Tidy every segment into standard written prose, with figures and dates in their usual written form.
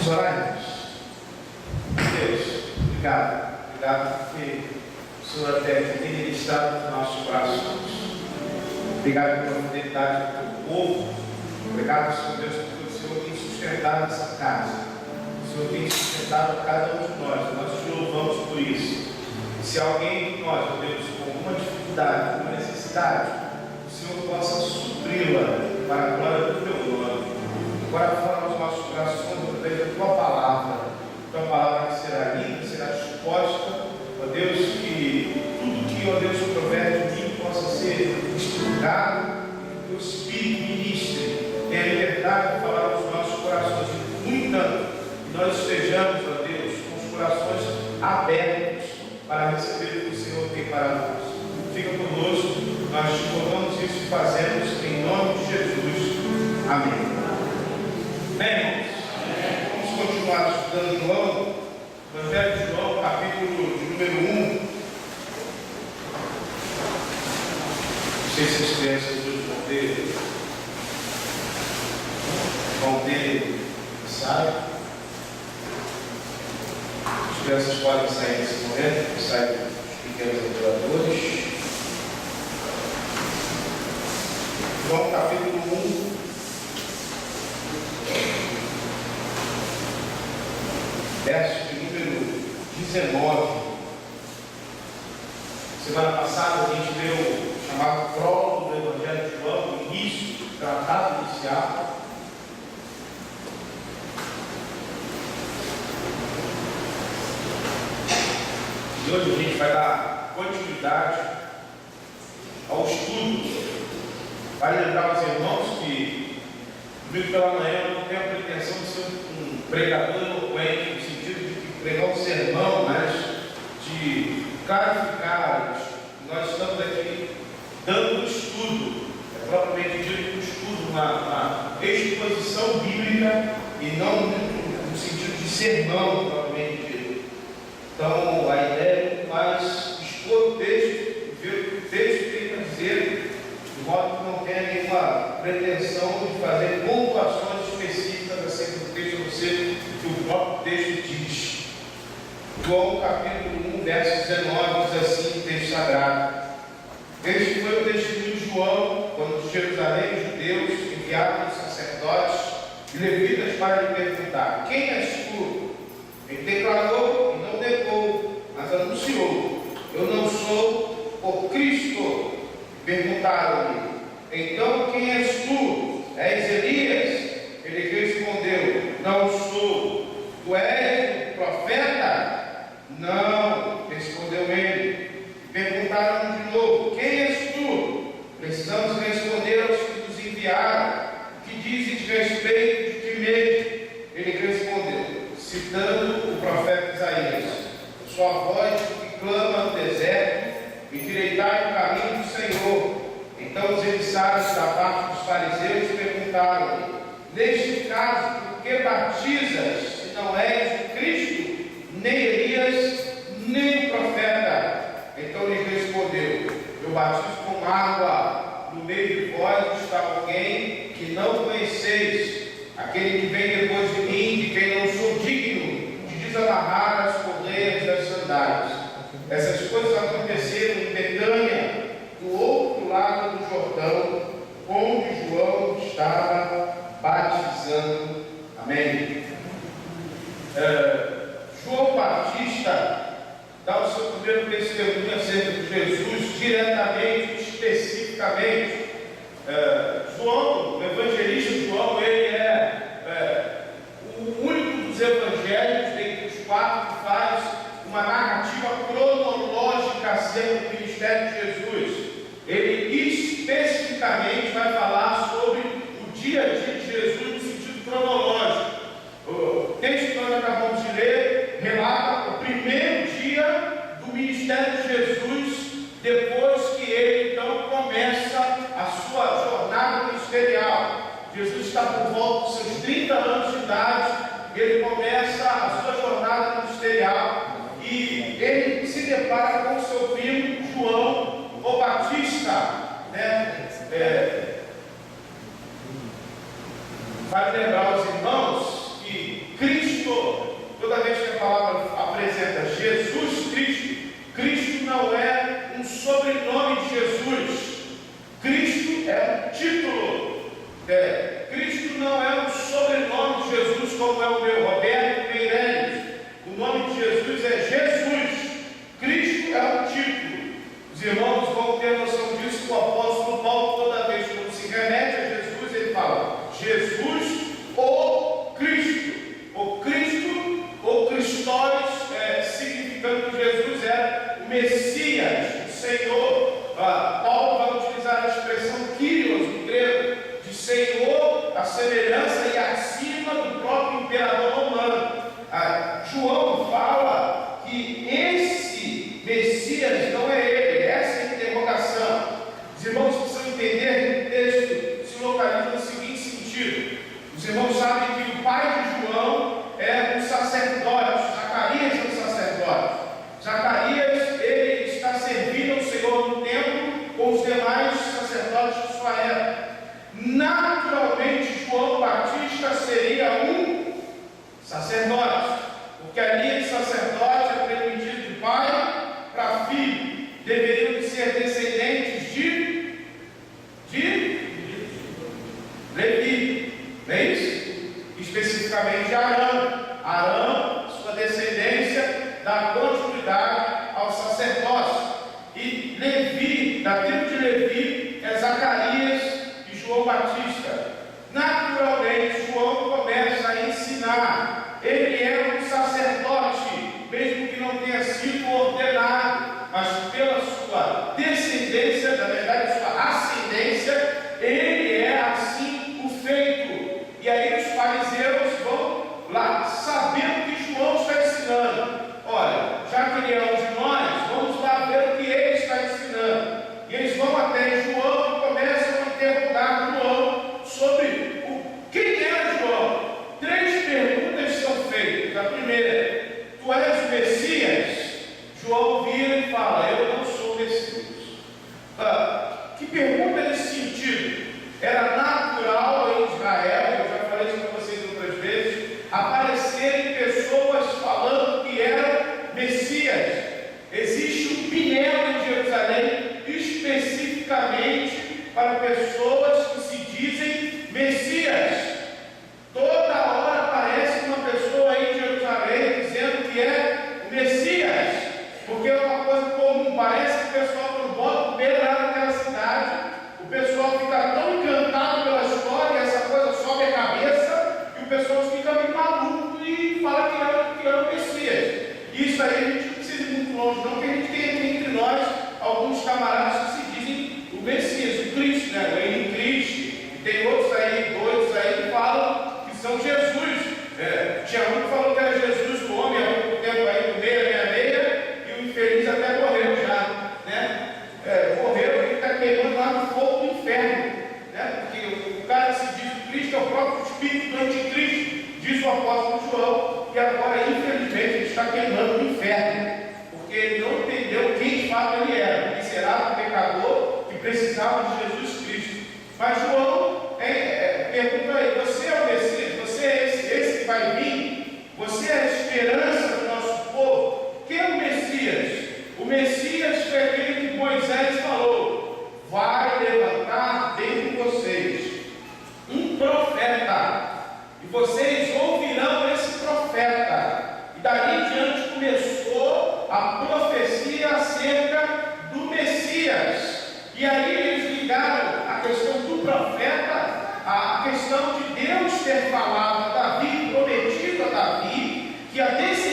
Vamos orar, irmãos? Deus, obrigado. Obrigado porque o Senhor até tem ministrado nos nossos corações. Obrigado pela fidelidade do teu povo. Obrigado, Senhor Deus, porque o Senhor tem sustentado essa casa. O Senhor tem sustentado cada um de nós. Nós te louvamos por isso. Se alguém de nós, ó Deus, com alguma dificuldade, alguma necessidade, o Senhor possa supri-la para a glória do teu nome. Agora fala nos nossos corações através da tua palavra que será lida, será exposta, ó Deus, que tudo que, ó Deus, prover de mim possa ser estudado, que o teu Espírito ministre, tenha liberdade de falar nos nossos corações, e muito que nós estejamos, ó Deus, com os corações abertos para receber o que o Senhor tem para nós. Fica conosco, nós te contamos isso e fazemos em nome de Jesus. Amém. Bem, irmãos, vamos continuar estudando João, Evangelho de João, capítulo de número 1. Não sei se as crianças hoje vão ter ensaio. As crianças podem sair nesse momento, saem os pequenos adoradores. João capítulo 1. Verso de número 19. Semana passada a gente deu o chamado prólogo do Evangelho de João, o início, o tratado inicial. E hoje a gente vai dar continuidade ao estudo. Vale lembrar aos irmãos que domingo pela manhã eu não tenho a pretensão de ser um pregador eloquente, no sentido de pregar um sermão, mas de clarificar. Nós estamos aqui dando um estudo, propriamente dito um estudo, uma exposição bíblica e não no sentido de sermão, propriamente dito. Então a ideia é mais expor o texto, ver o que o texto tem para dizer, de modo que não tenha nenhuma pretensão de fazer pontuações específicas acerca do texto, a não ser que o próprio texto diz. João capítulo 1, verso 19, diz assim o texto sagrado: este foi o testemunho de João, quando de Jerusalém os judeus enviaram os sacerdotes e levitas para lhe perguntar: quem és tu? Ele declarou e não negou, mas anunciou: eu não sou o Cristo. Perguntaram-lhe: então quem és tu? És Elias? Ele respondeu: não sou. Tu és o profeta? Não, respondeu ele. Perguntaram de novo: quem és tu? Precisamos responder aos que nos enviaram. O que dizes respeito de ti mesmo? Ele respondeu, citando o profeta Isaías: sua voz que clama no deserto, endireitai o caminho do Senhor. Então os emissários da parte dos fariseus perguntaram-lhe: neste caso, por que batizas, se não és o Cristo, nem Elias, nem o profeta? Então lhe respondeu: eu batizo com água, no meio de vós está alguém que não conheceis, aquele que vem depois de mim, de quem não sou digno de desamarrar as correias das sandálias. Essas coisas aconteceram em Betânia, do outro lado do Jordão, onde João estava batizando. Amém. João Batista dá o seu primeiro testemunho acerca de Jesus, diretamente, especificamente. João, o evangelista João, ele é o único dos evangelhos, dentre os quatro, que faz uma narrativa cronológica acerca do ministério de Jesus. Ele especificamente vai falar sobre o dia a dia de Jesus no sentido cronológico. O texto que nós acabamos de ler relata o primeiro dia do ministério de Jesus, depois que ele então começa a sua jornada ministerial. Jesus está por volta dos seus 30 anos de idade, ele começa a sua jornada ministerial e ele se depara com seu primo João o Batista, Vale lembrar aos irmãos que Cristo Jesus Cristo. Cristo não é um sobrenome de Jesus. Cristo é um título. Cristo não é um sobrenome de Jesus, como é o meu Roberto Meirelles. O nome de Jesus é Jesus. Cristo é um título. Os irmãos vão ter noção disso. O apóstolo Paulo, toda vez que se remete a Jesus, ele fala: Jesus, o Cristo. O Cristo, ou Cristóis, significando que Jesus era o Messias, o Senhor. Paulo vai utilizar a expressão Kyrios, no grego, de Senhor, a semelhança e acima do próprio imperador romano. João fala que esse Messias não é ele, essa é a interrogação. Os irmãos precisam entender que o texto se localiza no seguinte sentido: os irmãos sabem que o pai de João é um sacerdote, Zacarias é um sacerdote. Zacarias, ele está servindo ao Senhor no templo com os demais sacerdotes de sua época. Naturalmente, João Batista seria um sacerdote, porque a linha de sacerdote é transmitida de pai para filho. Deveriam ser descendentes de Levi, não é isso? Especificamente Arão. Arão, sua descendência, dá continuidade ao sacerdócio. E Levi, da tribo de Levi, é Zacarias e João Batista. Naturalmente, João começa a ensinar. Ele é um sacerdote, mesmo que não tenha sido ordenado, mas pela sua descendência, na verdade, sua ascendência, ele é assim o feito. E aí os fariseus vão lá, sabendo que João está ensinando. Olha, já que ele é um de nós, vamos lá ver o que ele está ensinando. E eles vão até João e começam a interrogar João sobre quem é João. 3 perguntas são feitas. A primeira: tu és o Messias? João vira e fala: eu não sou o Messias. Que pergunta nesse sentido? Era natural em Israel, eu já falei isso para vocês outras vezes, aparecerem pessoas falando que eram Messias. Existe um pinel em Jerusalém especificamente para pessoas que se dizem Messias. Toda hora aparece uma pessoa aí em Jerusalém dizendo que é o Messias, porque é uma coisa comum. Parece que o pessoal, quando bota o pé lá naquela cidade, o pessoal fica tão encantado pela história, essa coisa sobe a cabeça, e o pessoal fica meio maluco e fala que é o Messias. Isso aí a gente não precisa ir muito longe, não, porque a gente tem entre nós alguns camaradas que se dizem o Messias, o Cristo, né? O Henrique Cristo. Tem outros aí, doidos aí, que falam que são Jesus. Tinha um que falou que era Jesus do homem há pouco tempo aí, do 666, e o infeliz até morreu já, né? Morreu, ele está queimando lá no fogo do inferno, né? Porque o cara que se diz o Cristo é o próprio Espírito do Anticristo, diz o apóstolo João, e agora, infelizmente, ele está queimando no inferno, porque ele não entendeu quem de fato ele era, um miserável pecador que precisava de Jesus Cristo. Mas João pergunta aí: você é o Messias? Você é esse que vai vir? Você é a esperança do nosso povo? Quem é o Messias? O Messias foi aquele que Moisés falou: vai levantar dentre vocês um profeta, e vocês ouvirão esse profeta. E dali em diante começou a profecia acerca do Messias. E aí eles ligaram a questão do profeta à questão de Deus ter falado a Davi, prometido a Davi, que a descendência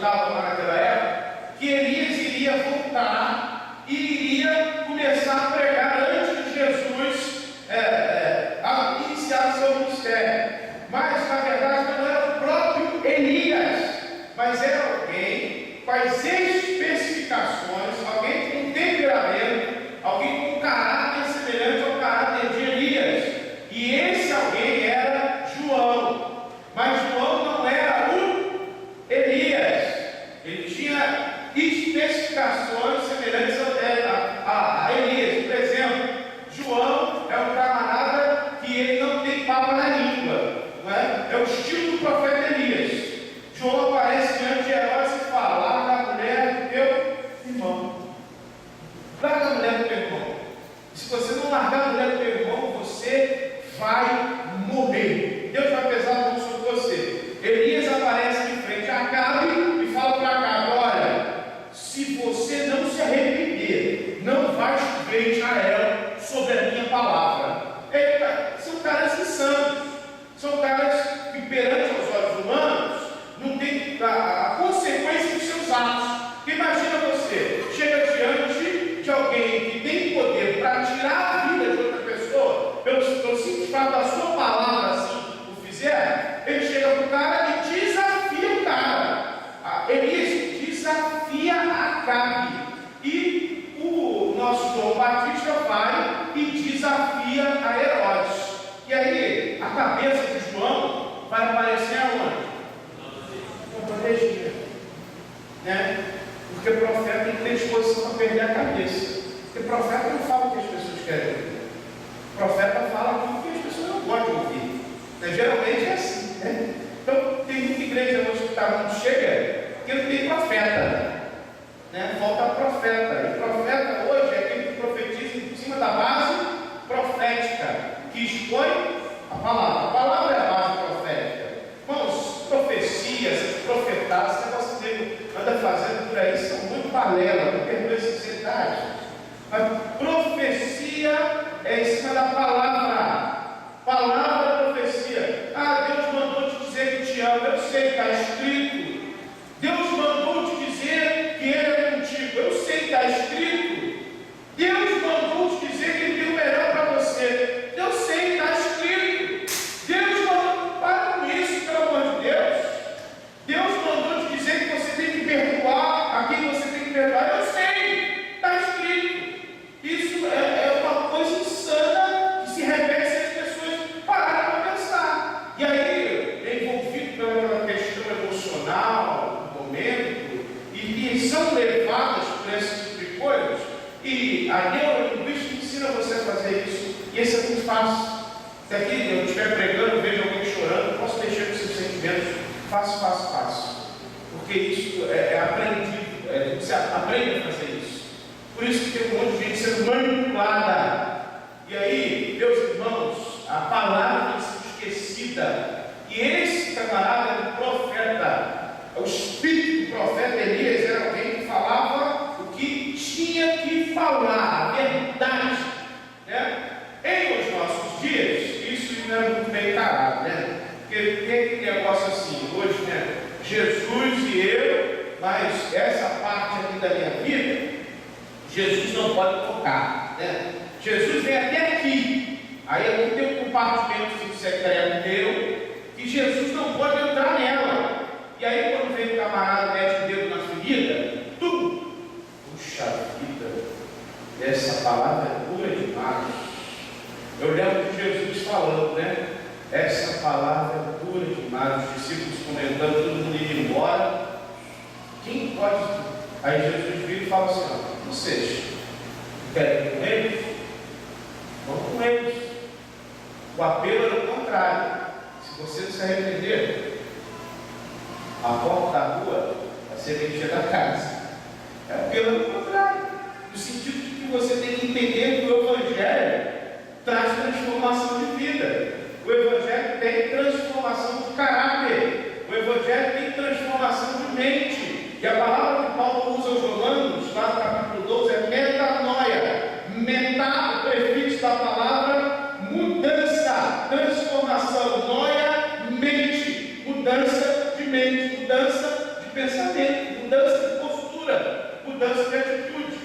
acreditavam lá naquela época, que Elias iria voltar e iria começar a pregar antes de Jesus a iniciar seu ministério. Mas na verdade não era o próprio Elias, mas era alguém com as especificações, alguém com temperamento, alguém com caráter semelhante ao caráter de Elias. E esse alguém era João. Mas João não era o Elias. Ele tinha especificações semelhantes a Elias. Por exemplo, João é um camarada que ele não tem papo na língua, não é? É o estilo do profeta Elias. João aparece diante de Herodes e fala: larga a mulher do teu irmão. Larga a mulher do teu irmão. Se você não largar a mulher do teu irmão, você vai morrer. Deus vai pesar a mão sobre você. Elias aparece de frente a Acabe e fala para Acabe: olha, se você não se arrepender, não vai chover em Israel sobre a minha palavra. São caras insanos, são caras que perante os olhos humanos não tem a consequência dos seus atos. Imagina você, chega diante de alguém que tem poder para tirar a vida de outra pessoa, pelo simples fato da sua palavra, assim o fizer, ele chega para o cara e desafia o cara. Elias desafia Acabe. E o nosso João Batista vai e desafia a Herodes. E aí, a cabeça de João vai aparecer aonde? Protegida, né? Porque o profeta tem que ter disposição para perder a cabeça. Porque o profeta não fala o que as pessoas querem ouvir. O profeta fala aquilo que as pessoas não podem ouvir. Né? Geralmente é assim, né? Então, tem muita igreja hoje que está muito cheia, porque não tem profeta, né? Falta profeta. E profeta hoje é aquele que profetiza em cima da base profética, que expõe a palavra. A palavra é a base profética. Irmãos, profecias, profetadas, esse negócio que ele anda fazendo por aí são muito balela, não perdoe a sinceridade. Mas profecia é em cima da palavra. Palavra é profecia. Deus mandou te dizer que te ama. Eu sei, está escrito. Deus mandou te dizer que Ele é contigo. Eu sei, está escrito. Deus mandou te dizer que Ele tem o melhor para você. Eu sei, está escrito. Deus mandou, para com isso, pelo amor de Deus. Deus mandou te dizer que você tem que perdoar a quem você tem que perdoar. Eu sei, está escrito. Isso é uma coisa insana que se repete se as pessoas pararem para pensar. E aí, é envolvido pela questão emocional, no momento, e são levadas por esse tipo de coisas. E a neurolinguística ensina você a fazer isso. E esse é muito fácil. Se aqui eu estiver pregando, vejo alguém chorando, posso mexer com seus sentimentos. Fácil. Porque isso é aprendido. Você aprende a fazer isso. Por isso que tem um monte de gente sendo manipulada. E aí, meus irmãos, a palavra tem sido esquecida. E esse camarada era um profeta. O espírito do profeta Elias era alguém que falava o que tinha que falar, a verdade. Né? Em os nossos dias, isso não é muito bem encarado, né? Porque tem aquele negócio assim, hoje, né? Jesus e eu, mas essa parte aqui da minha vida, Jesus não pode tocar, né? Jesus vem até aqui, aí aqui tem um compartimento secreto teu, que Jesus não pode entrar nela. E aí quando vem o camarada, mete o dedo na ferida, puxa vida, essa palavra é pura demais. Eu lembro de Jesus falando, né? Essa palavra é pura demais. Os discípulos comentando, todo mundo indo embora. Quem pode? Aí Jesus vira e fala assim: vocês querem ir com eles? Vamos com eles. O apelo era o contrário. Se você não se arrepender, a porta da rua vai ser vendida da casa. É o apelo ao contrário. No sentido de que você tem que entender que o Evangelho traz transformação de vida. O Evangelho tem transformação de caráter. O Evangelho tem transformação de mente. E a palavra que Paulo usa aos Romanos, lá no capítulo 12, é metanoia. Metá, o prefixo da palavra, mudança, transformação. Noia, mente. Mudança de mente, mudança de pensamento, mudança de postura, mudança de atitude.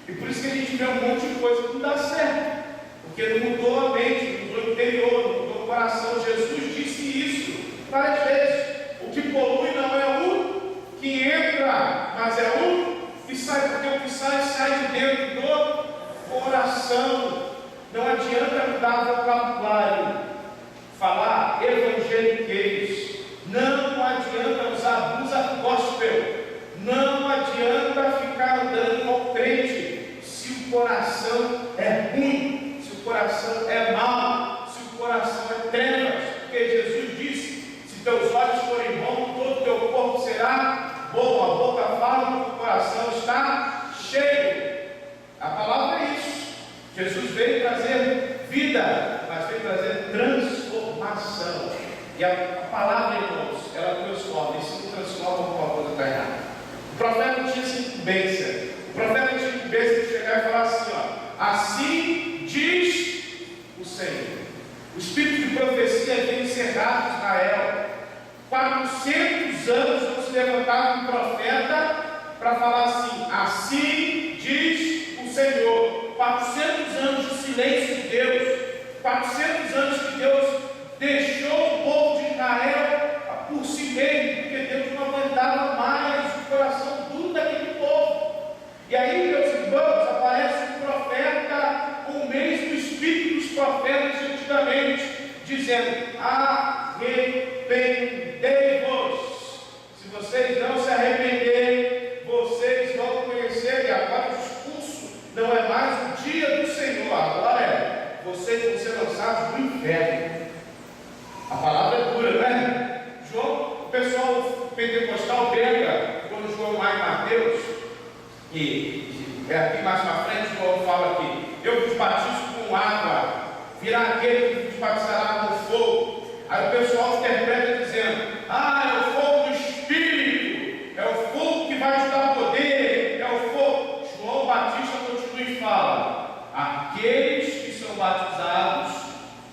E por isso que a gente vê um monte de coisa que não dá certo, porque não mudou a mente, não mudou o interior, não mudou o coração. Jesus disse isso várias vezes. O que polui não é o que entra, mas é o que sai, porque o que sai de dentro do coração. Não adianta mudar vocabulário, falar evangeliquez, não adianta usar blusa gospel, não adianta ficar andando com crente se o coração é ruim, se o coração é mau, se o coração é trevas, porque Jesus disse: se teus olhos forem bons, todo o teu corpo será bom. A boca fala que o coração está cheio. A palavra é isso. Jesus veio trazer vida, mas veio trazer transformação. E a palavra, irmãos, ela transforma. E se não transforma, alguma coisa está errada. O profeta tinha essa incumbência. O profeta tinha incumbência de chegar e falar assim: ó, assim diz o Senhor. O espírito de profecia havia encerrado Israel. 400 anos não se levantava um profeta para falar assim: assim diz o Senhor. 400 anos de silêncio de Deus, 400 anos que Deus deixou o povo de Israel por si mesmo, porque Deus não aguentava mais o coração duro daquele povo. E aí, meus irmãos, aparece um profeta com o mesmo espírito dos profetas de antigamente, dizendo: arrependei-vos. Se vocês não se arrependerem, vocês vão conhecer. E agora o discurso não é mais o dia do Senhor, agora é: vocês vão ser lançados no inferno. A palavra é dura, né? João, o pessoal pentecostal pega, quando João lá em Mateus, e é aqui mais para frente, João fala aqui: eu vos batizo com água, virá aquele que vos batizará com fogo. Aí o pessoal interpreta dizendo: é o fogo do Espírito, é o fogo que vai te dar poder, é o fogo. João Batista continua e fala: aqueles que são batizados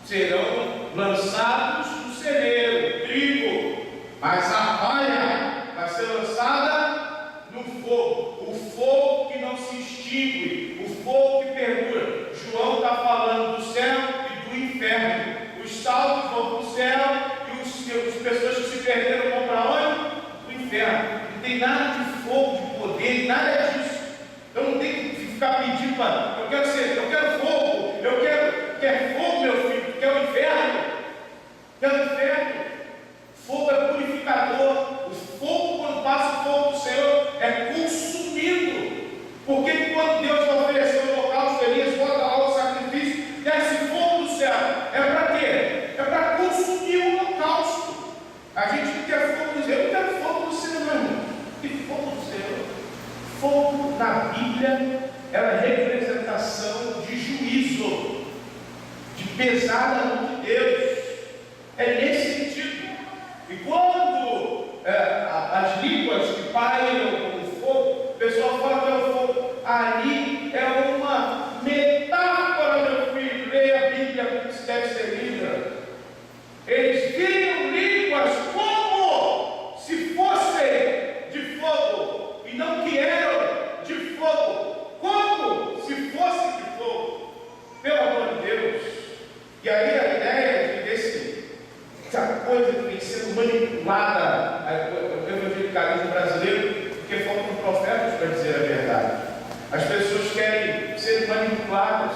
serão lançados no celeiro, trigo, mas a palha vai ser lançada no fogo, o fogo que não se extingue, o fogo que perdura. João está falando do céu e do inferno. Os salvos vão para o céu e as pessoas que se perderam vão para onde? Para o inferno. Não tem nada de fogo, de poder, nada disso. Eu não tenho que ficar pedindo para, eu quero fogo, quer fogo, meu filho, quer o inferno, quer o inferno. Fogo é purificador. O fogo, quando passa o fogo do Senhor, é consumido. Porque quando Deus vai oferecer o holocausto, Elias bota lá o sacrifício, desce fogo do céu. É para quê? É para consumir o holocausto. A gente não quer fogo do Senhor, eu não quero fogo do Senhor, não, irmão. Que fogo do Senhor? Fogo na Bíblia era representação de juízo, de pesar na mão de Deus. É nesse sentido. E quando as línguas que pairam com o fogo, o pessoal fala que é o fogo, ali é uma metáfora, meu filho. Leia a Bíblia como se deve ser lida. Eles viram línguas como se fossem de fogo, e não que eram de fogo, como se fossem de fogo. Pelo amor de Deus. E aí a ideia dessa coisa que vem sendo manipulada, o evangelicalismo brasileiro, porque faltam profetas para dizer a verdade. As pessoas querem ser manipuladas,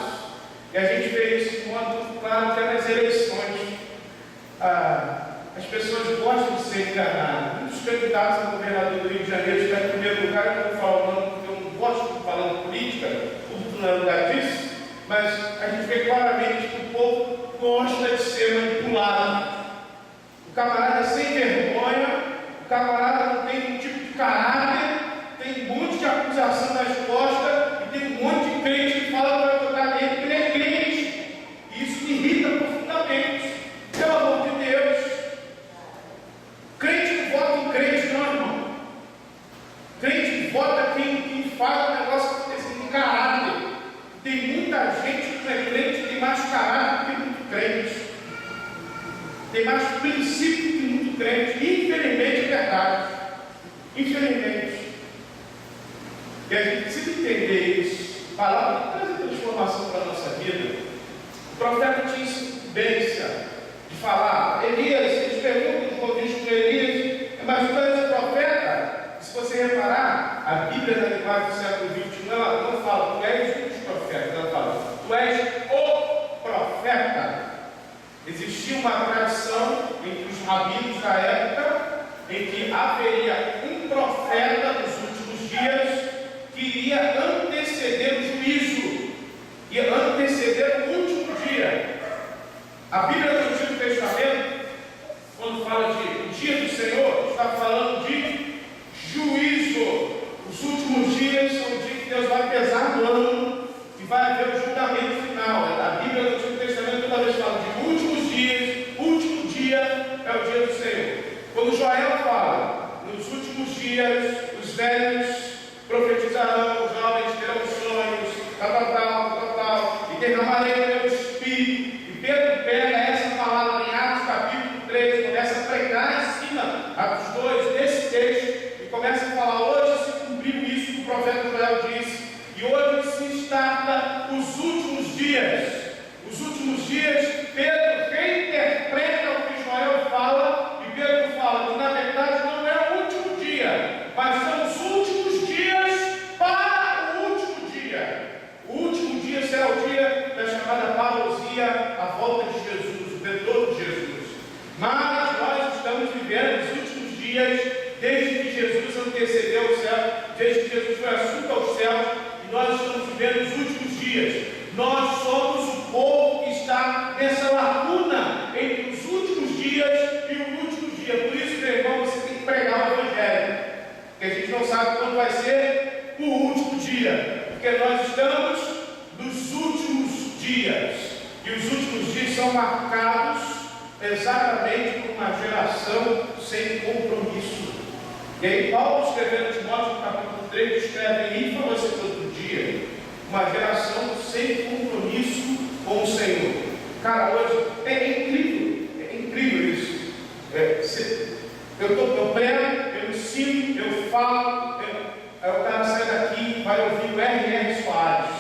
e a gente vê isso de modo muito claro até nas eleições. As pessoas gostam de ser enganadas. Muitos candidatos a governador do Rio de Janeiro estão em primeiro lugar. Eu não vou falar o nome porque eu não gosto de falar de política, tudo não é lugar disso, mas a gente vê claramente que o povo gosta de ser manipulado. O camarada é sem vergonha, o camarada não tem nenhum tipo de caráter, tem um monte de acusação nas costas, e tem um monte de crente que fala que vai votar nele porque ele é crente. E isso me irrita profundamente. Pelo amor de Deus. Crente não vota em crente, não, irmão. Crente vota quem faz o negócio com caráter. Tem muita gente que não é crente, tem mais caráter que muito crente. Tem mais princípio que muito crente. Infelizmente é verdade. infelizmente. E a gente precisa entender isso. A palavra traz a transformação para a nossa vida. O profeta tinha incumbência de falar. Elias, eles perguntam no contexto de Elias, mas tu és o profeta? Se você reparar, a Bíblia na linguagem do século XXI, ela não fala, tu és um dos profetas, ela fala, tu és o profeta. Existia uma tradição entre os rabinos da época, em que haveria um profeta nos últimos dias, que iria anteceder o juízo, ia anteceder o último dia. A Bíblia do Antigo Testamento, quando fala de o dia do Senhor, está falando de juízo. Os últimos dias são o dia que Deus vai pesar no ano e vai haver o julgamento final. A Bíblia do Antigo Testamento toda vez fala de últimos dias, último dia é o dia do Senhor. Quando Joel fala, nos últimos dias, os velhos profetizarão, os jovens terão sonhos, e derramarei o meu espírito. E Pedro pega essa palavra em Atos capítulo 3, começa a pregar em cima, Atos 2, desse texto, e começa a falar, hoje se cumpriu isso que o profeta Joel disse, e hoje se starta os últimos dias. Os últimos dias, Pedro reinterpreta o que Joel fala, e Pedro fala que na verdade não é o último dia, mas são os últimos dias para o último dia. O último dia será o dia da chamada parousia, a volta de Jesus, o retorno de Jesus. Mas nós estamos vivendo os últimos dias, desde que Jesus antecedeu o céu, desde que Jesus foi assunto aos céus, e nós estamos vivendo os últimos dias. Nós somos o povo que está nessa lacuna entre os últimos dias e o último dia. Por isso, meu irmão, você tem que pregar o Evangelho, porque a gente não sabe quando vai ser o último dia, porque nós estamos nos últimos dias, e os últimos dias são marcados exatamente por uma geração sem compromisso. E aí Paulo, escrevendo Timóteo no capítulo 3, escreve em ênfase todo dia, uma geração sem compromisso com o Senhor. Cara, hoje é incrível isso. Eu prego, eu ensino, eu falo, aí o cara sai daqui, vai ouvir o R.R. Soares.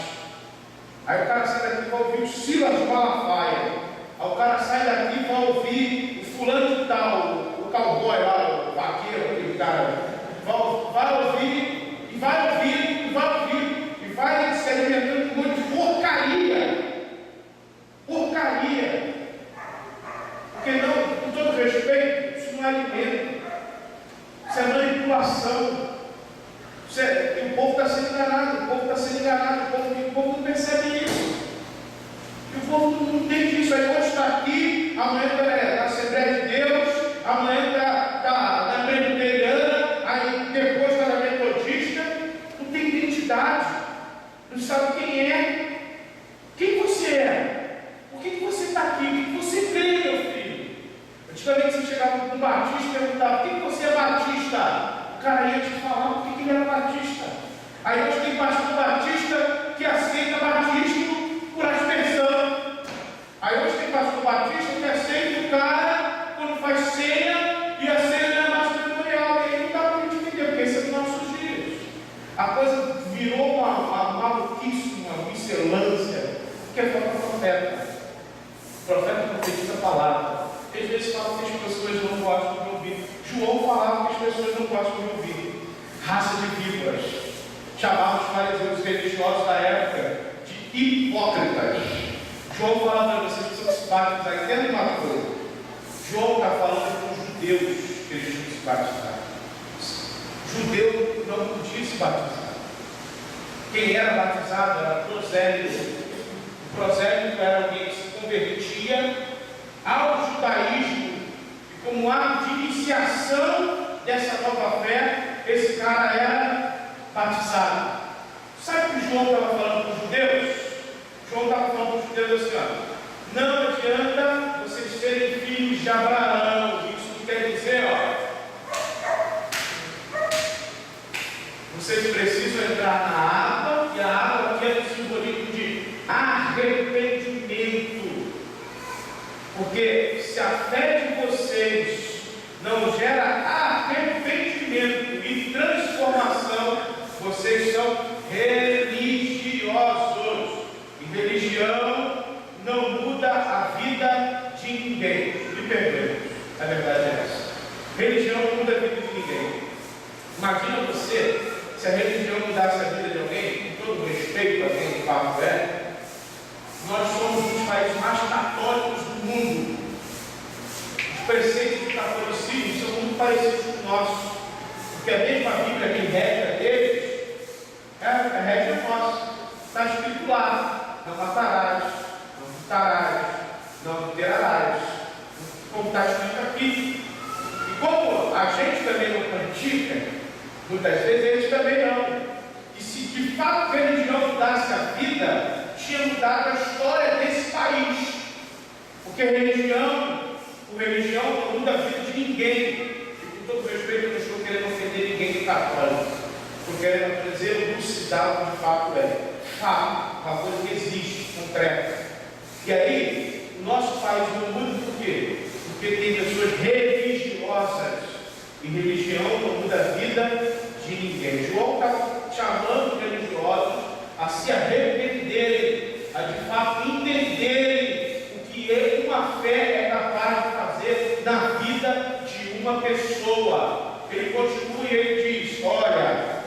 Aí o cara sai daqui, vai ouvir o Silas Malafaia. Aí o cara sai daqui e vai ouvir o fulano de tal, o cowboy lá, o vaqueiro, aquele cara. Vai ouvir, e vai ouvir, e vai ouvir, e vai se alimentando de um monte de porcaria. Porcaria. Porque não, com todo respeito, isso não é alimento. Isso é manipulação. O povo está sendo enganado, o povo não percebe isso. E o povo não entende isso. Aí hoje está aqui, amanhã está na Assembleia de Deus, amanhã está na Presbiteriana, aí depois está na Metodista. Não tem identidade, não sabe quem é, quem você é, por que você está aqui, o que você crê, meu filho. Antigamente você chegava com um batista e perguntava, por que você é batista? O cara ia te falar por que ele era batista. Aí hoje tem pastor batista que aceita batismo por aspersão. Aí hoje tem pastor batista que aceita o cara quando faz ceia, e a ceia não é mais memorial. E aí não dá para a gente entender, porque esse é dos nossos dias. A coisa virou uma maluquice, uma miscelância, que é falta profeta. O profeta profetiza a palavra. Às vezes fala que as pessoas não gostam de ouvir. João falava que as pessoas não gostam de ouvir. Raça de víboras. Chamava os fariseus religiosos da época de hipócritas. João falava para vocês que precisam se batizar. Entenda uma coisa. João está falando com os judeus que eles tinham que se batizar. Judeu não podia se batizar. Quem era batizado era prosélito. O prosélito era alguém que se convertia ao judaísmo, e como ato de iniciação dessa nova fé, esse cara era batizado. Sabe o que João estava falando para os judeus? João estava falando para os judeus assim, ó, não adianta vocês serem filhos de Abraão. Isso quer dizer, vocês precisam entrar na água, e a água aqui é o simbolismo de arrependimento. Porque se a fé de vocês não gera arrependimento e Imagina você, se a religião mudasse a vida de alguém, com todo respeito a quem o papo é, nós somos um dos países mais católicos do mundo. Os preceitos do catolicismo são muito parecidos com o nosso, porque a mesma Bíblia que rege deles, a regra é nossa. Está escrito lá: não matarás, não furtarás, não adulterarás, como está escrito aqui. E como a gente também não pratica, muitas vezes eles também não. E se de fato a religião mudasse a vida, tinha mudado a história desse país. Porque religião não muda a vida de ninguém. E com todo respeito, eu não estou querendo ofender ninguém de católico. Estou querendo dizer, elucidar o que de fato é. Fato, uma coisa que existe, concreta. E aí, o nosso país não muda por quê? Porque tem pessoas religiosas. E religião não muda a vida de ninguém. João está chamando os religiosos a se arrependerem, a de fato entenderem o que uma fé é capaz de fazer na vida de uma pessoa. Ele continua e ele diz: olha,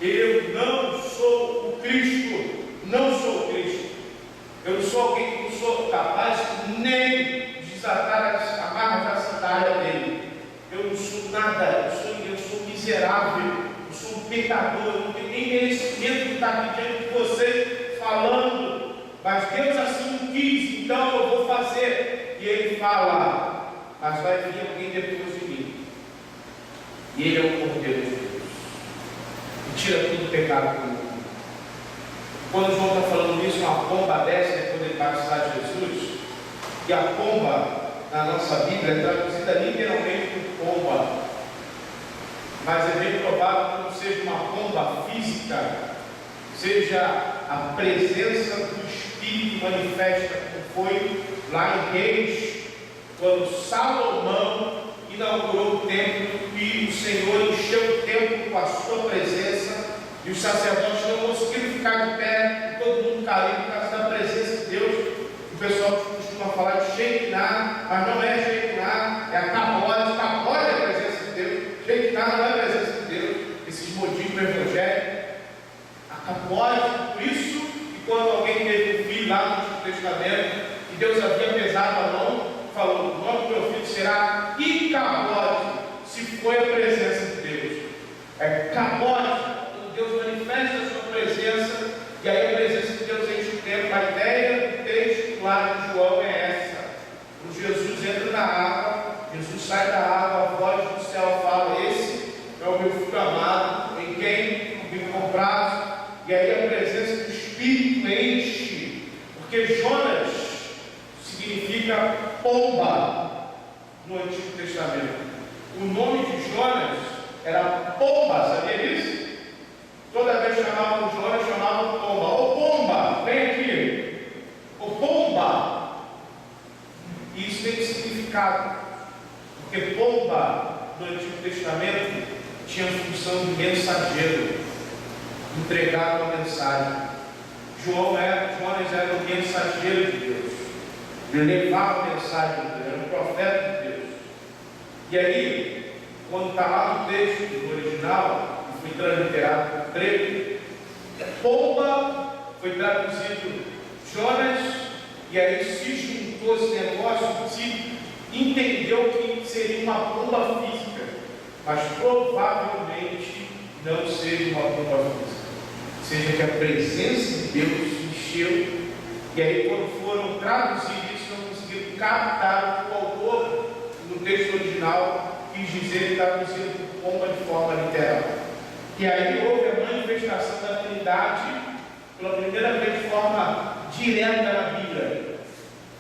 eu não sou o Cristo, não sou o Cristo. Eu não sou alguém que não sou capaz nem de desatar as amarras da sandália dele. Eu não sou nada, eu sou miserável, eu sou um pecador, eu não tenho nem merecimento de estar aqui diante de vocês falando, mas Deus assim o quis, então eu vou fazer. E ele fala: mas vai vir alguém depois de mim, e ele é o Cordeiro de Deus, e tira todo o pecado do mundo. Quando João está falando isso, uma pomba desce depois de batizar Jesus, e a pomba na nossa Bíblia é traduzida literalmente por pomba, mas é bem provável que não seja uma pomba física, seja a presença do Espírito manifesta, como foi lá em Reis, quando Salomão inaugurou o templo e o Senhor encheu o templo com a sua presença, e os sacerdotes não conseguiram ficar de pé, e todo mundo caiu por causa da presença de Deus. O pessoal costuma falar de Shekinah, mas não é Shekinah, é a Kabod. Kabod é a presença de Deus, Shekinah não é a presença de Deus. Esses modismos evangélicos, a Kabod. Por isso que quando alguém teve um filho lá no Antigo Testamento, e Deus havia pesado a mão, falou: o nome do meu filho será Icabod, se foi a presença de Deus. É Kabod, quando Deus manifesta a sua presença, e aí a presença de Deus enche o tempo. A ideia do texto lá de João é essa: quando Jesus entra na água, Jesus sai da água, a voz do céu fala: esse é o meu filho amado, em quem eu vim comprar. E aí a presença do Espírito enche, porque Jonas significa pomba no Antigo Testamento. O nome de Jonas era pomba, sabia disso? Toda vez que chamavam Jonas, chamavam pomba. Ô pomba, vem aqui. Ô pomba. E isso tem significado, porque pomba no Antigo Testamento tinha a função de mensageiro, entregar uma mensagem. Jonas era o mensageiro de Deus, ele levava a mensagem de Deus, era um profeta de Deus. E aí, quando está lá no texto do original, e foi transliterado para o grego, pomba foi traduzido Jonas, e aí se juntou esse negócio, se entendeu que seria uma pomba física, mas provavelmente não seja uma pomba física, seja que a presença de Deus encheu. E aí, quando foram traduzir isso, não conseguiram captar o que o autor, no texto original, quis dizer, traduzido por pomba de forma literal. E aí houve a manifestação da Trindade pela primeira vez de forma direta na Bíblia.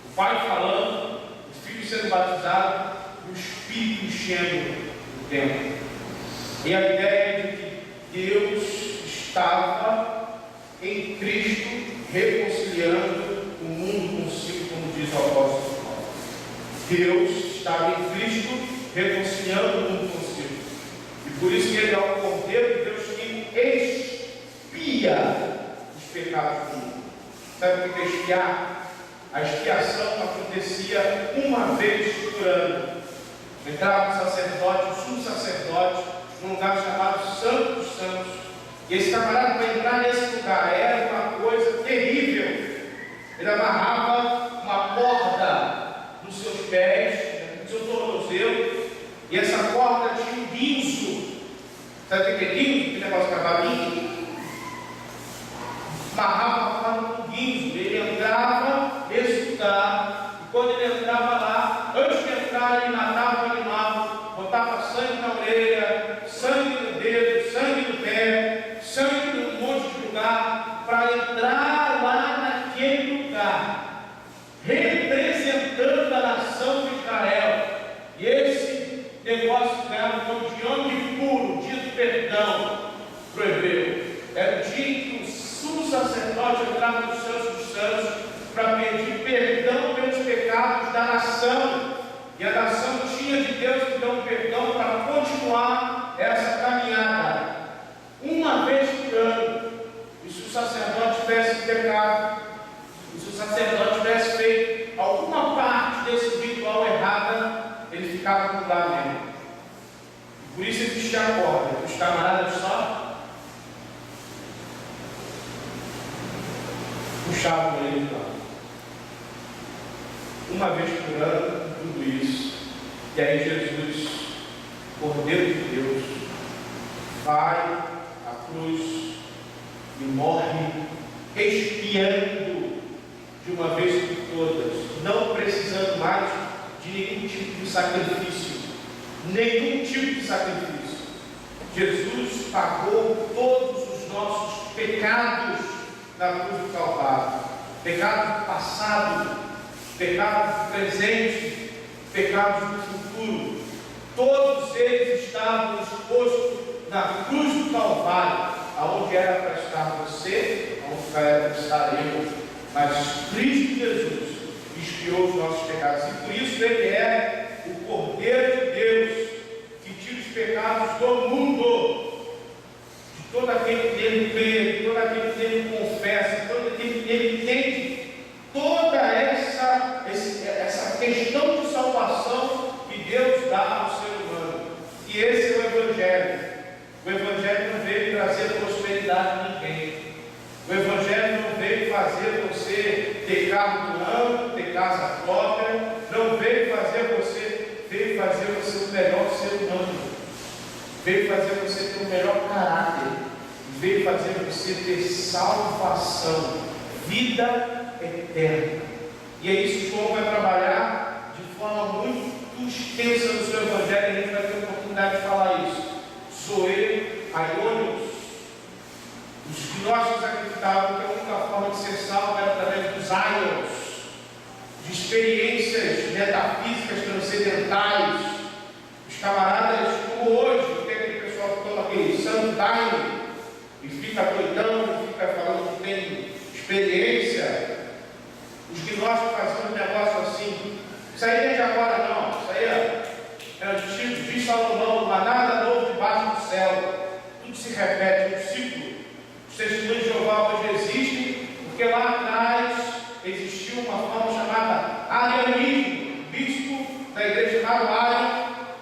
O Pai falando, o Filho sendo batizado, o Espírito enchendo o templo. E a ideia é de que Deus estava em Cristo reconciliando o mundo consigo, como diz o apóstolo Paulo. Deus estava em Cristo reconciliando o mundo consigo. E por isso que ele é o Cordeiro de Deus que expia os pecados do mundo. Sabe o que é expiar? A expiação acontecia uma vez por ano. Entrava o sacerdote, o sumo sacerdote, num lugar chamado Santo dos Santos. E esse camarada, para entrar nesse lugar, era uma coisa terrível. Ele amarrava uma corda nos seus pés, no seu tornozelo, e essa corda tinha um guinzo. Sabe o que é guinzo? Que negócio de cavalinho? Amarrava a corda com guinzo. Ele entrava nesse lugar, e quando ele entrava lá, antes de entrar, ele matava o animal, botava sangue na orelha, sangue no dedo, sangue no pé, sangue num monte de lugar, para entrar lá naquele lugar, representando a nação de Israel. E esse negócio ganhava o nome de Yom Kippur, dia do perdão, para o hebreu. Era o dia em que o sumo sacerdote entrava nos Santos dos Santos para pedir perdão pelos pecados da nação. E a nação tinha de Deus que dar um perdão para continuar essa caminhada. Uma vez por ano, e se o sacerdote tivesse pecado, e se o sacerdote tivesse feito alguma parte desse ritual errada, ele ficava por lá mesmo. Por isso existia a corda. Os camaradas só puxavam ele de lá. Uma vez por ano, tudo isso. E aí Jesus, Cordeiro de Deus, vai à cruz e morre expiando de uma vez por todas, não precisando mais de nenhum tipo de sacrifício. Nenhum tipo de sacrifício. Jesus pagou todos os nossos pecados na cruz do Calvário. Pecado passado, pecado presente, pecados do futuro. Todos eles estavam expostos na cruz do Calvário, aonde era para estar você, aonde era para estar eu. Mas Cristo Jesus expiou os nossos pecados, e por isso Ele é o Cordeiro de Deus, que tira os pecados do mundo, de todo aquele que nele crê, de todo aquele que nele confessa, de todo aquele que nele entende toda essa questão de salvação que Deus dá ao ser humano. E esse é o Evangelho. O Evangelho não veio trazer prosperidade a ninguém. O Evangelho não veio fazer você ter carro do ano, ter casa própria. Não veio fazer você, veio fazer você o melhor ser humano. Veio fazer você ter o melhor caráter. Veio fazer você ter salvação, vida eterna. E é isso que João vai trabalhar de forma muito extensa no seu Evangelho. A gente vai ter a oportunidade de falar isso. Zoe, Aionios. Os gnósticos acreditavam que a única forma de ser salvo era através dos aions, de experiências metafísicas transcendentais. Os camaradas, como hoje, tem aquele pessoal que toma aquele santo daime e fica doidão, fica falando que tem experiência. Os gnósticos faziam um negócio assim. Isso aí não é de agora não, isso aí é antigo. Diz Salomão, não há nada novo debaixo do céu. Tudo se repete, um ciclo. Os testemunhos de Jeová hoje existem, porque lá atrás existiu uma forma chamada arianismo. O bispo da igreja chamado Arian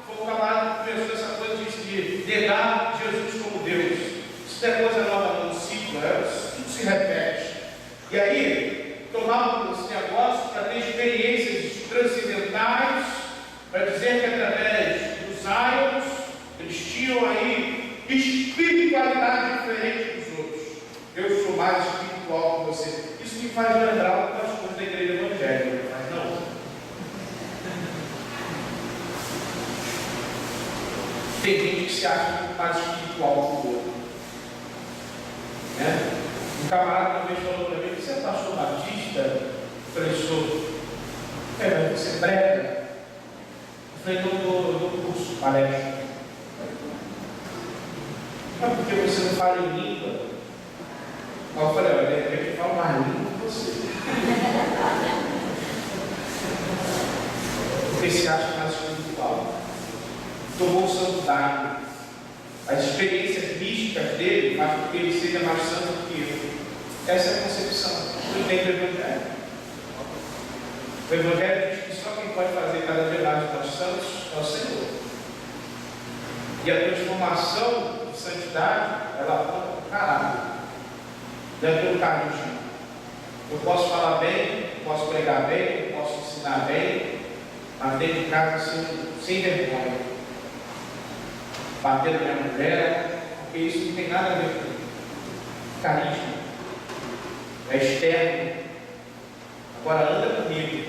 foi o camarada que começou essa coisa de negar Jesus como Deus. Isso não é coisa nova, não, um ciclo, tudo se repete. E aí, tomavam esse negócio para ter experiências transcendentais, para dizer que através dos aions eles tinham aí espiritualidade diferente dos outros. Eu sou mais espiritual que você. Isso me faz lembrar algumas coisas da igreja evangélica, mas não. Tem gente que se acha mais espiritual que o outro. Né? Um camarada uma vez falou para mim: você é pastor batista? Eu falei: sou. Mas você prega? Eu falei: não, eu dou curso, palestra. Mas por que você não fala em língua? Aí eu falei: olha, de repente eu falo mais língua que você. Porque se acha mais espiritual. Tomou o santo daime. As experiências místicas dele fazem com que ele seja mais santo do que eu. Essa é a concepção que tem do Evangelho. O Evangelho diz que só quem pode fazer cada vez mais nós santos é o Senhor. E a transformação de santidade, ela aponta para o caráter, não é pelo carisma. Eu posso falar bem, posso pregar bem, posso ensinar bem, mas dentro de casa sem vergonha, bater na minha mulher, porque isso não tem nada a ver com carisma, é externo. Agora anda comigo,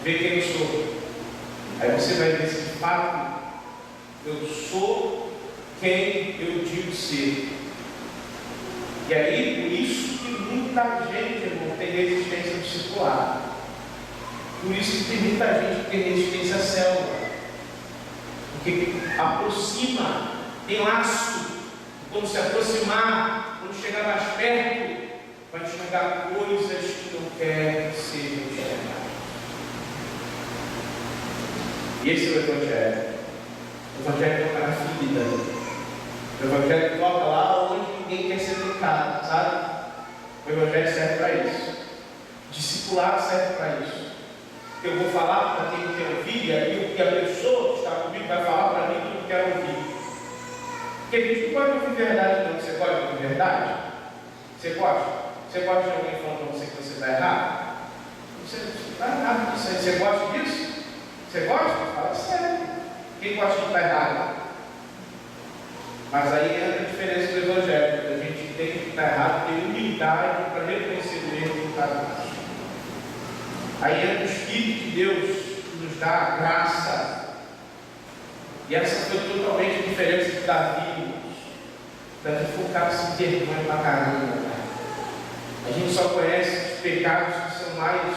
vê quem eu sou, aí você vai ver se de fato eu sou quem eu digo ser. E aí, por isso que muita gente, irmão, tem resistência discipular. Por isso que tem muita gente que tem resistência à célula. Porque aproxima, tem laço. Quando se aproximar, quando chegar mais perto, vai enxergar coisas que não quer que sejam enxergadas. E esse é o Evangelho. O Evangelho toca na ferida. O Evangelho toca lá onde ninguém quer ser tocado, sabe? O Evangelho serve para isso. Discipulado serve para isso. Eu vou falar para quem quer ouvir, e aí o que a pessoa que está comigo vai falar para mim que eu quero ouvir. Porque a gente não pode ouvir verdade, não. Você pode ouvir verdade? Você gosta? Você gosta de alguém falando para você que você está errado? Você está errado disso aí. Você gosta disso? Você gosta? Fala sério. Quem gosta de estar errado? Mas aí entra a diferença do Evangelho. A gente tem que estar errado, ter humildade para reconhecer o erro que está errado. Aí entra o Espírito de Deus que nos dá a graça. E essa foi totalmente a diferença de Davi. Davi foi um cara sem vergonha pra caramba. A gente só conhece os pecados que são mais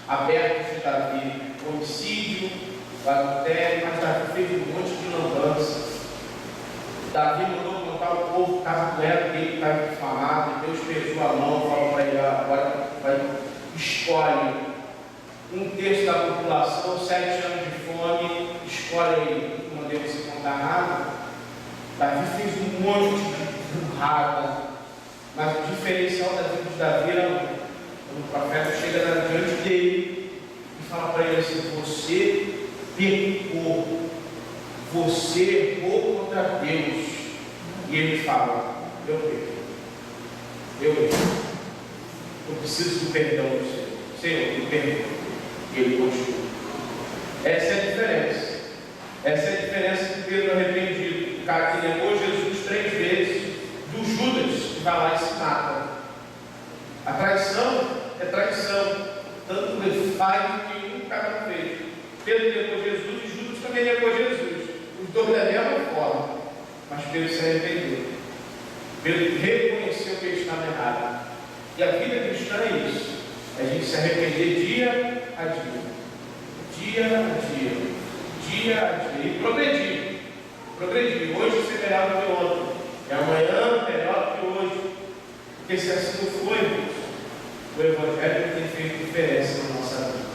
abertos de Davi. O homicídio, o adultério, mas Davi fez um monte de lambanças. Davi mandou contar o povo, o caso do ego dele estava difamado, e Deus pesou a mão, falou para ele: agora escolhe um terço da população, 7 anos de fome, escolhe aí, não deve ser contar nada. Davi fez um monte de burrada, mas o diferencial da vida de Davi era quando o profeta chega diante dele e fala para ele assim: você pecou, você errou contra Deus. E ele fala: eu pequei, eu errei, eu preciso do perdão do Senhor. Senhor, me perdoa. E ele continua. Essa é a diferença. Essa é a diferença do Pedro arrependido, o cara que negou Jesus 3 vezes, do Judas que vai lá e se mata. A traição é traição, tanto ele faz que um cara não fez. Pedro negou Jesus e Judas também negou Jesus. Os dois da mesma forma, mas Pedro se arrependeu. Pedro reconheceu que ele estava errado. E a vida cristã é isso: a gente se arrepender dia a dia, dia a dia, dia a dia, e progredir. Hoje ser melhor do que ontem, e amanhã melhor do que hoje. Porque se assim não for, o Evangelho tem feito diferença na nossa vida.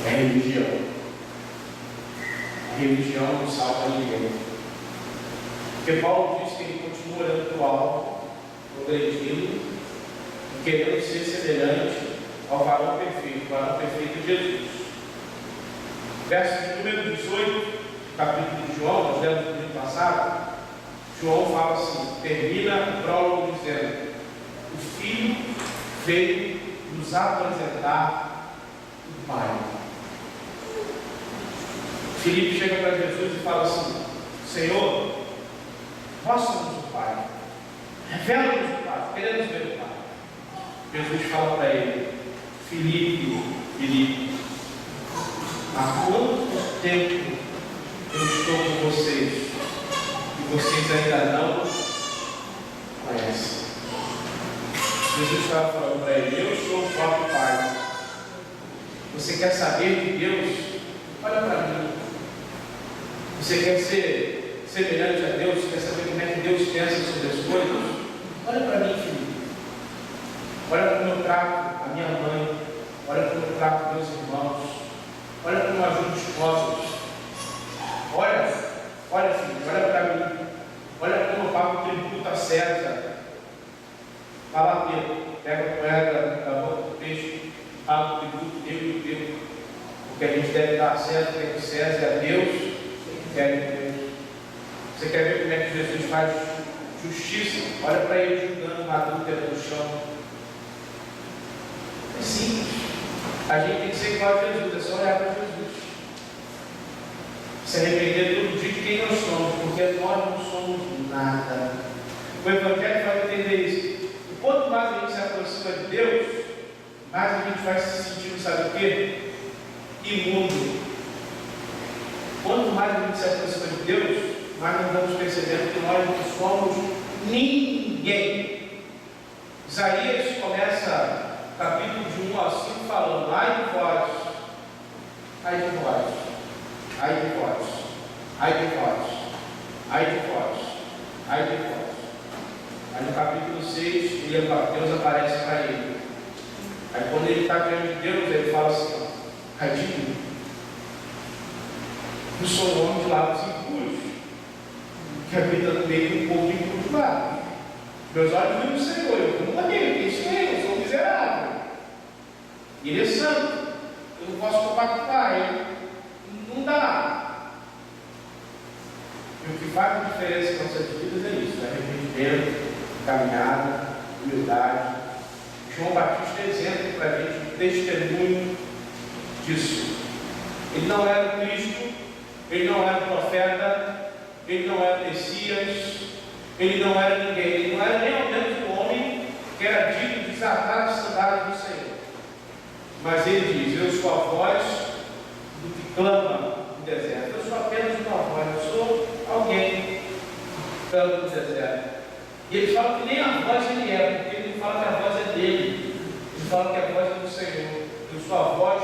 É religião. A religião não salva ninguém. Porque Paulo diz que ele continua olhando para o alto, progredindo, e querendo ser semelhante ao varão perfeito, o varão perfeito de Jesus. Verso de número 18, capítulo de João, nós lemos no domingo passado. João fala assim, termina o prólogo dizendo: o Filho veio nos apresentar o Pai. Filipe chega para Jesus e fala assim: Senhor, nós somos o Pai, revela-nos o Pai, queremos ver o Pai. Jesus fala para ele: Filipe, há quanto tempo eu estou com vocês e vocês ainda não conhecem? Jesus estava falando para ele: eu sou o próprio Pai. Você quer saber de Deus? Olha para mim. Você quer ser semelhante a Deus? Quer saber como é que Deus pensa sobre as coisas? Olha para mim, filho. Olha como eu trato a minha mãe. Olha como eu trato meus irmãos. Olha como eu ajudo os pobres. Olha, filho, olha para mim. Olha como eu pago o tributo a César. Fala, Pedro, pega a moeda da boca do peixe, paga o tributo dele e o teu. Porque a gente deve dar a César, que é de César, a Deus, querem com Deus. Você quer ver como é que Jesus faz justiça? Olha para ele julgando uma adúltera no chão. É simples. A gente tem que ser igual a Jesus, é só olhar para Jesus. Se arrepender todo dia de quem nós somos, porque nós não somos nada. O Evangelho vai entender isso. E quanto mais a gente se aproxima de Deus, mais a gente vai se sentindo, sabe o quê? Imundo. Quanto mais a gente se aproxima de Deus, mais nós vamos percebendo que nós não somos ninguém. Isaías começa capítulo de 1 a 5 falando: ai de vós, ai de vós, ai de vós, ai de vós, ai de vós, ai de vós. Aí no capítulo 6, Deus aparece para ele. Aí quando ele está diante de Deus, ele fala assim: ai de mim, eu sou um homem de lábios impuros, que habita no meio de um povo de impuros lábios. Meus olhos viram o Senhor, eu nunca vi, quem sou eu sou miserável. E ele é santo, eu não posso compactuar, ele não dá. E o que faz a diferença em nossas vidas é isso: arrependimento, caminhada, humildade. João Batista é exemplo para a gente, testemunho disso. Ele não era o Cristo, ele não era o profeta, ele não era o Messias, ele não era ninguém, ele não era nem ao menos um homem que era digno de desatar as sandálias do Senhor. Mas ele diz: eu sou a voz do que clama no deserto. Eu sou apenas uma voz, eu sou alguém que clama no deserto. E ele fala que nem a voz ele é, porque ele não fala que a voz é dele, ele fala que a voz é do Senhor. Eu sou a voz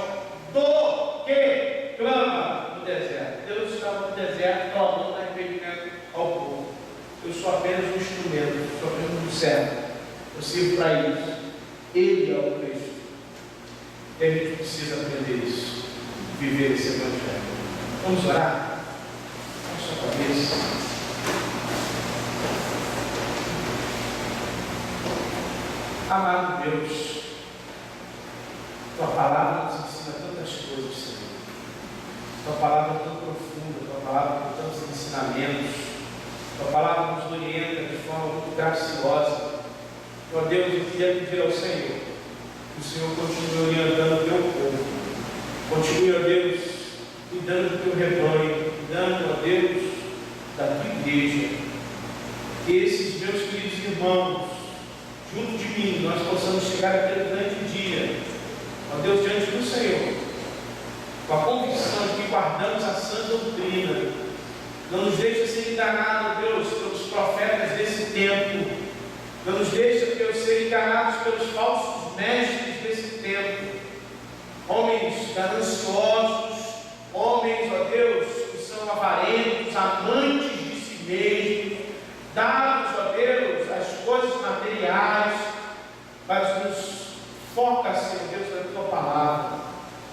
do que clama no deserto. Deus estava no deserto clamando arrependimento ao povo. Eu sou apenas um instrumento, eu sou apenas um servo. Eu sirvo para isso. Ele é o Cristo. E a gente precisa aprender isso, viver esse Evangelho. Vamos orar? Com sua cabeça. Amado Deus, Tua palavra nos ensina tantas coisas, Senhor. Tua palavra é tão profunda, Tua palavra tem tantos ensinamentos. Tua palavra nos orienta de forma muito graciosa. Ó Deus, eu queria pedir ao Senhor que o Senhor continue orientando o Teu povo. Continue, ó Deus, cuidando do Teu rebanho, cuidando, ó Deus, da Tua igreja. Que esses meus queridos irmãos, junto de mim, nós possamos chegar aquele grande dia, ó Deus, diante do Senhor, com a convicção de que guardamos a sã doutrina. Não nos deixa ser enganado, Deus, pelos profetas desse tempo. Não nos deixa, Deus, ser enganados pelos falsos mestres desse tempo. Homens gananciosos, homens, ó Deus, que são avarentos, amantes de si mesmos, dados, ó Deus, às coisas materiais, mas nos foca, Senhor Deus, na Tua palavra,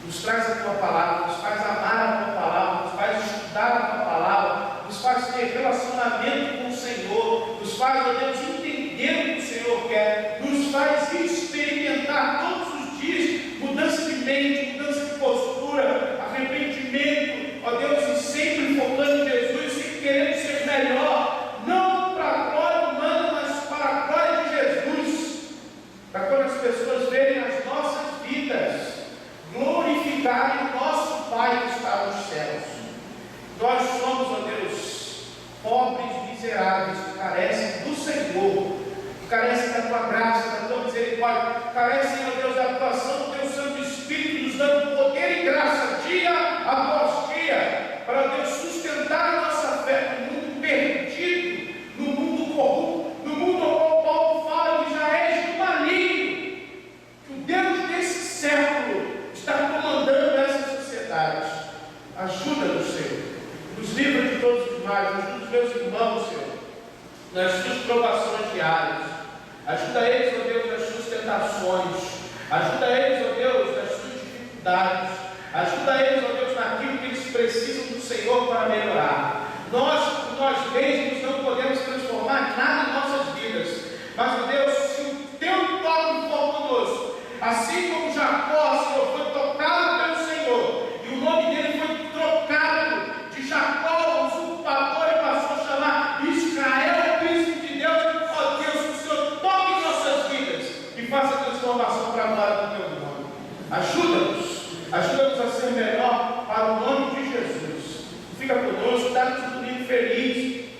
nos traz a Tua palavra, nos faz amar a Tua palavra, nos faz estudar a Tua palavra, nos faz ter relacionamento com o Senhor, nos faz, ó Deus, entender o que o Senhor quer, nos faz experimentar todos os dias mudança de mente, mudança de postura, arrependimento, ó Deus, e sempre focando em Jesus, sempre querendo ser melhor, não para a glória humana, mas para a glória de Jesus, para quando as pessoas verem as nossas vidas, glorificarem o nosso Pai que está nos céus. Nós somos, ó Deus, pobres, miseráveis, que carecem do Senhor, que carecem da Tua graça, da Tua misericórdia, carecem, ó Deus, da atuação do Teu Santo Espírito, nos dando poder e graça, dia após dia, para, Deus, sustentar a nossa fé no mundo perdido, no mundo corrupto, no mundo ao qual Paulo fala que já és do maligno, que o Deus desse século está comandando essa sociedade. Ajuda-nos, Senhor, nos livra de todos os males, ajuda os meus irmãos, Senhor, nas suas provações diárias, ajuda eles, ó Deus, nas suas tentações, ajuda eles, ó Deus, nas suas dificuldades, ajuda eles, ó Deus, naquilo que eles precisam do Senhor para melhorar. Nós mesmos não podemos transformar nada em nossas vidas, mas, ó Deus, se o Teu toque for conosco, assim como Jacó, Senhor, foi tocado pelo Senhor, e o nome dele foi trocado de Jacó,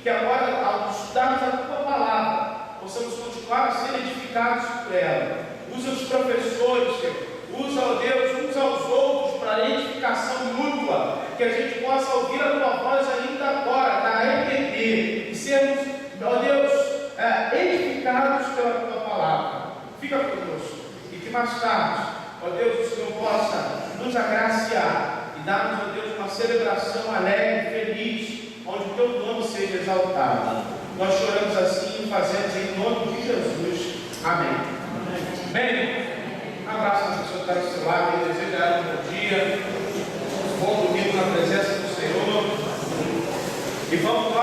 que agora, ao estudarmos a tua palavra, possamos continuar a ser edificados por ela. Usa os professores, Senhor. Usa, ó Deus, uns aos outros para edificação mútua, que a gente possa ouvir a tua voz ainda agora, na EPD, e sermos, ó Deus, edificados pela tua palavra. Fica conosco, e que mais tarde, ó Deus, o Senhor possa nos agraciar e dar-nos, ó Deus, uma celebração alegre, feliz, onde o teu nome seja exaltado. Nós choramos assim e fazemos em nome de Jesus. Amém. Bem, um abraço a pessoa que está do seu lado, eu desejo a ela um bom dia, um bom domingo na presença do Senhor, e vamos